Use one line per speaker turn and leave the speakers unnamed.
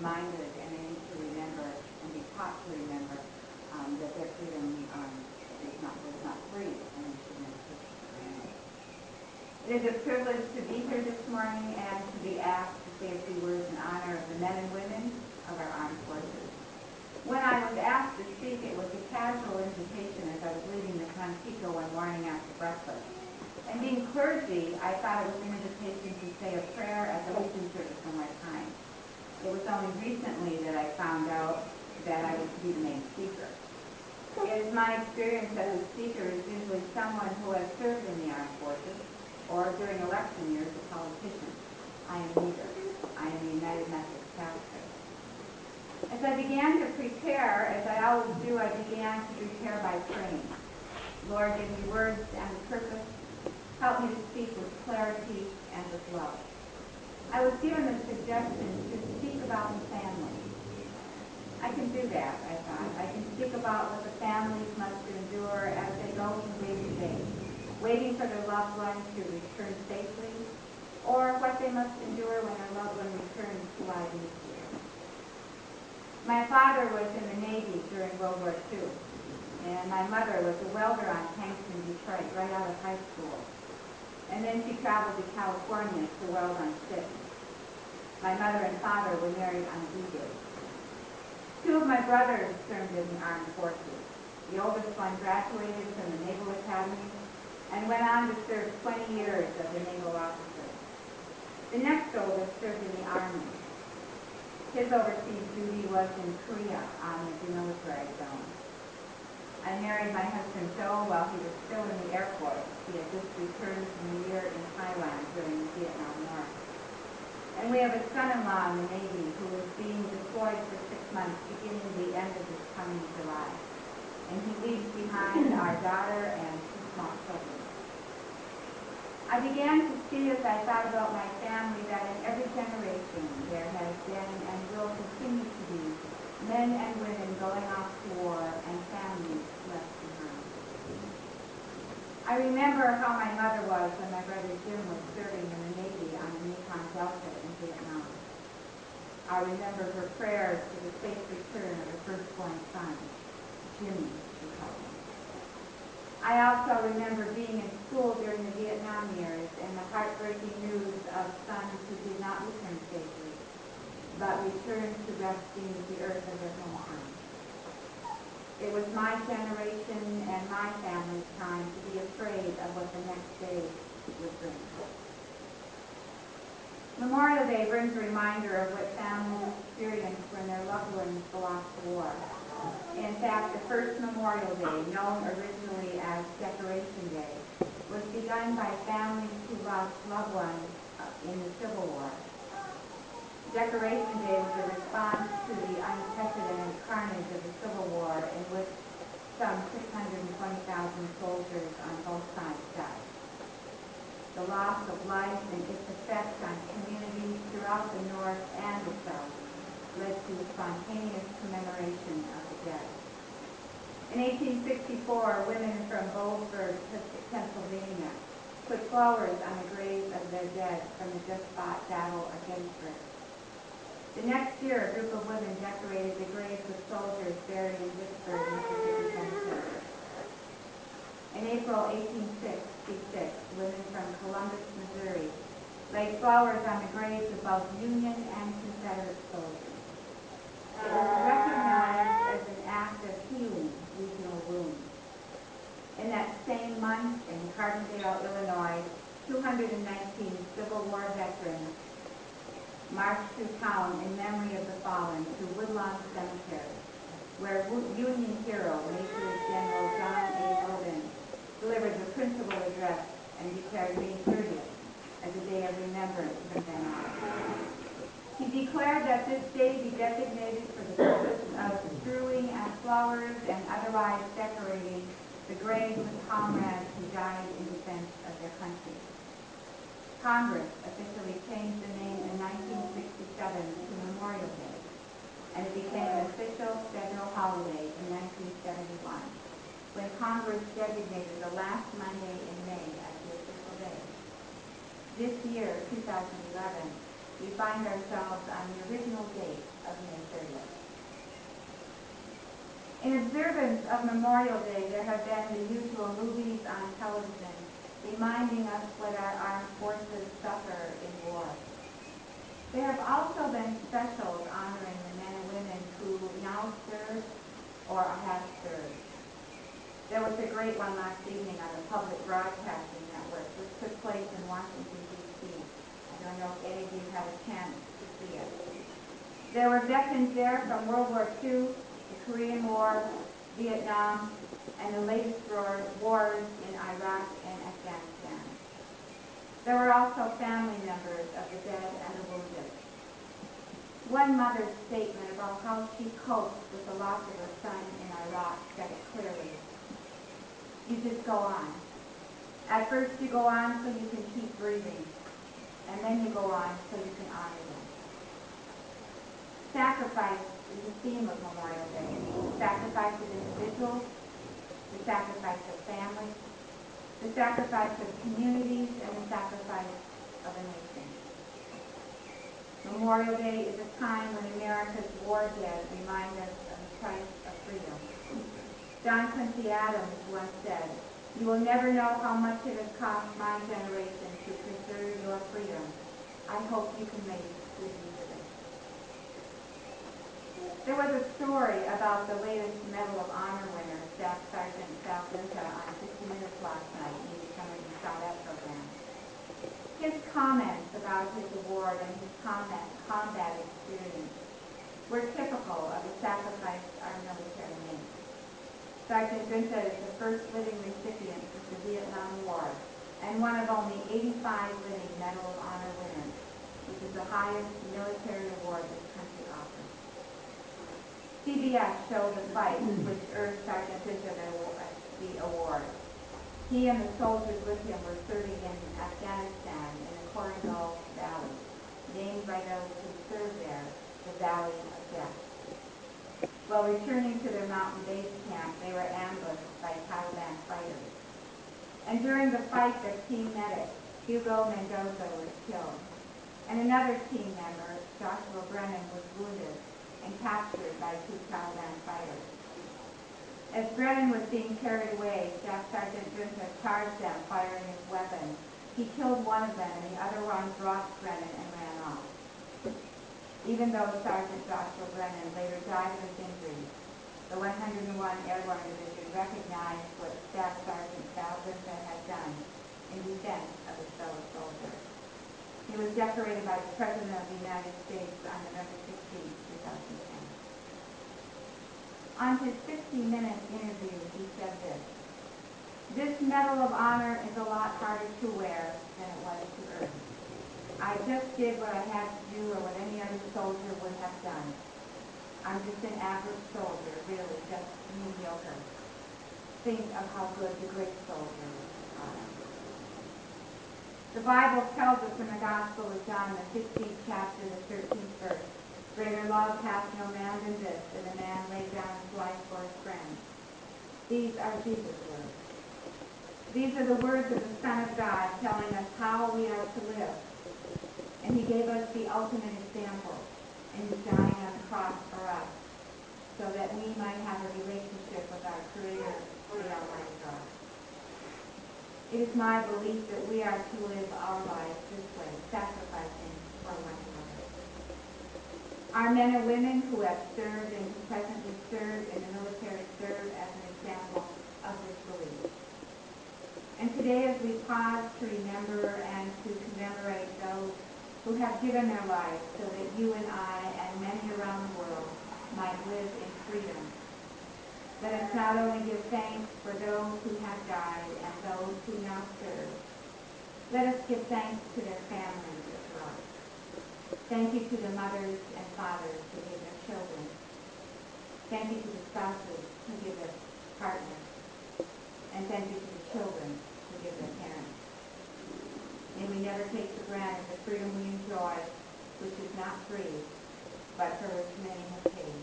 reminded and they need to remember and be taught to remember that their freedom was not free and they should never take it for granted. It is a privilege to be here this morning and to be asked to say a few words in honor of the men and women of our armed forces. When I was asked to speak, it was a casual invitation as I was leaving the Contico one morning after breakfast. And being clergy, I thought it was an invitation to say a prayer at the Legion service on my time. It was only recently that I found out that I was to be the main speaker. It is my experience that the speaker is usually someone who has served in the armed forces, or during election years, a politician. I am neither. I am a United Methodist pastor. As I began to prepare, as I always do, I began to prepare by praying. Lord, give me words and purpose. Help me to speak with clarity and with love. I was given the suggestion to speak about the family. I can do that, I thought. I can speak about what the families must endure as they go from day to day, waiting for their loved one to return safely, or what they must endure when their loved one returns to live nuclear. My father was in the Navy during World War II, and my mother was a welder on tanks in Detroit right out of high school. And then she traveled to California to weld on ships. My mother and father were married on D-Day. Two of my brothers served in the armed forces. The oldest one graduated from the Naval Academy and went on to serve 20 years as a naval officer. The next oldest served in the Army. His overseas duty was in Korea on the demilitarized zone. I married my husband Joe while he was still in the Air Force. He had just returned from a year in Thailand during the Vietnam War. And we have a son-in-law in the Navy who is being deployed for 6 months, beginning the end of this coming July. And he leaves behind our daughter and 2 small children. I began to see as I thought about my family that in every generation there has been and will continue to be men and women going off to war and families left behind. I remember how my mother was when my brother Jim was serving in the Navy on the Mekong Delta in Vietnam. I remember her prayers for the safe return of her firstborn son, Jimmy, she called him. I also remember being in school during the Vietnam years and the heartbreaking news of sons who did not return safely, but returned to rest beneath the earth of their hometown. It was my generation and my family's time to be afraid of what the next day would bring. Memorial Day brings a reminder of what families experience when their loved ones go off to war. In fact, the first Memorial Day, known originally as Decoration Day, was begun by families who lost loved ones in the Civil War. Decoration Day was a response to the unprecedented carnage of the Civil War in which some 620,000 soldiers on both sides died. The loss of life and its effects on communities throughout the North and the South led to spontaneous commemoration of the dead. In 1864, women from Boalsburg, Pennsylvania, put flowers on the graves of their dead from the just-fought Battle of Gettysburg. The next year, a group of women decorated the graves of soldiers buried in Vicksburg, Mississippi Cemetery. In April 1866, women from Columbus, Missouri, laid flowers on the graves of both Union and Confederate soldiers. It was recognized as an act of healing regional wounds. In that same month, in Carbondale, Illinois, 219 Civil War veterans marched through town in memory of the fallen to Woodlawn Cemetery, where Union hero Major General John A. Logan delivered the principal address and declared May 30th as a day of remembrance from then on. He declared that this day be designated for the purpose of strewing flowers and otherwise decorating the graves of comrades who died in defense of their country. Congress officially changed the name in 1967 to Memorial Day, and it became an official federal holiday in 1971, when Congress designated the last Monday in May as the official day. This year, 2011, we find ourselves on the original date of May 30th. In observance of Memorial Day, there have been the usual movies on television reminding us what our armed forces suffer in war. There have also been specials honoring the men and women who now serve or have served. There was a great one last evening on the Public Broadcasting Network, which took place in Washington, D.C. I don't know if any of you had a chance to see it. There were veterans there from World War II, the Korean War, Vietnam, and the latest wars in Iraq and Afghanistan. There were also family members of the dead and the wounded. One mother's statement about how she coped with the loss of her son in Iraq said it clearly. You just go on. At first you go on so you can keep breathing, and then you go on so you can honor them. Sacrifice is the theme of Memorial Day. The sacrifice of individuals, the sacrifice of families, the sacrifice of communities, and the sacrifice of a nation. Memorial Day is a time when America's war dead remind us of the price of freedom. John Quincy Adams once said, "You will never know how much it has cost my generation to preserve your freedom. I hope you can make good use of it." There was a story about the latest Medal of Honor winner, Staff Sergeant Sal Vinta, on 60 Minutes last night. Maybe some of you saw that program. His comments about his award and his combat experience were typical of the sacrifice our military made. Sergeant Vinta is the first living recipient of the Vietnam War and one of only 85 living Medal of Honor winners, which is the highest military award this country offers. CBS showed the fight which earned Sergeant Vinta the award. He and the soldiers with him were serving in Afghanistan in the Korengal Valley, named by those who served there the Valley of Death. While returning to their mountain base camp, they were ambushed by Taliban fighters. And during the fight, their team medic, Hugo Mendoza, was killed. And another team member, Joshua Brennan, was wounded and captured by 2 Taliban fighters. As Brennan was being carried away, Staff Sergeant Vinta charged them, firing his weapon. He killed one of them, and the other one dropped Brennan and ran off. Even though Sergeant Joshua Brennan later died of his injuries, the 101 Airborne Division recognized what Staff Sergeant Sal Vinta had done in defense of his fellow soldiers. He was decorated by the President of the United States on November 16, 2010. On his 60-minute interview, he said this: "This Medal of Honor is a lot harder to wear than it was to earn. I just did what I had to do or what any other soldier would have done. I'm just an average soldier, really, just mediocre. Think of how good the great soldier is." The Bible tells us in the Gospel of John, the 15th chapter, the 13th verse, "Greater love hath no man than this, that a man lay down his life for his friends." These are Jesus' words. These are the words of the Son of God telling us how we are to live. And he gave us the ultimate example in his dying on the cross for us, so that we might have a relationship with our Creator, the Almighty God. It is my belief that we are to live our lives this way, sacrificing for one another. Our men and women who have served and who presently serve in the military serve as an example of this belief. And today, as we pause to remember and to commemorate those who have given their lives so that you and I and many around the world might live in freedom, let us not only give thanks for those who have died and those who now serve, let us give thanks to their families as well. Thank you to the mothers and fathers who give their children. Thank you to the spouses who give their partners. And thank you to the children who give their parents. May we never take for granted the freedom we enjoy, which is not free, but for which many have paid.